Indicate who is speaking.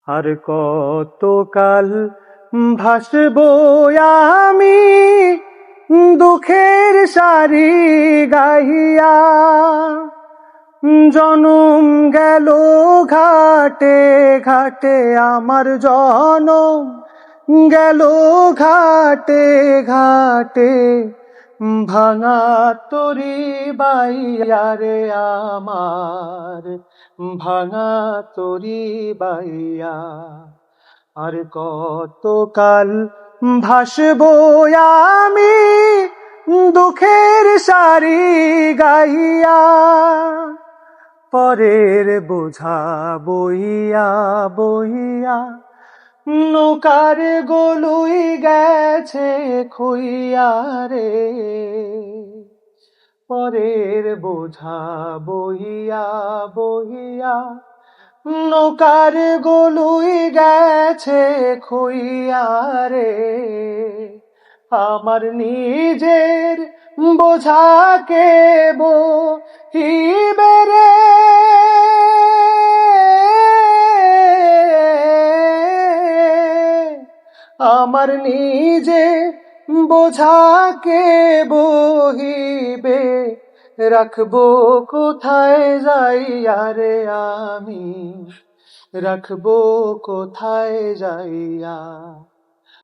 Speaker 1: আর কতকাল ভাসবো আমি দুঃখের সারি গাহিয়া। জনম গেল ঘাটে ঘাটে, আমার জনম গেল ঘাটে ঘাটে, ভাঙা তরি বাইয়া রে আমার, ভাঙা তরি বাইয়া। আর কতকাল ভাসবো আমি দুঃখের সারি গাইয়া। পরের বোঝা বইয়া বইয়া নৌকার গলুই গেছে খুইয়া রে। পরের বোঝা বইয়া বইয়া নৌকার গলুই গেছে খুইয়া রে। আমার নিজের বোঝাকে বহিবে রে। আমার নিজে বোঝাকে বহিবে, রাখবো কোথায় যাইয়া রে আমি, রাখবো কোথায় যাইয়া।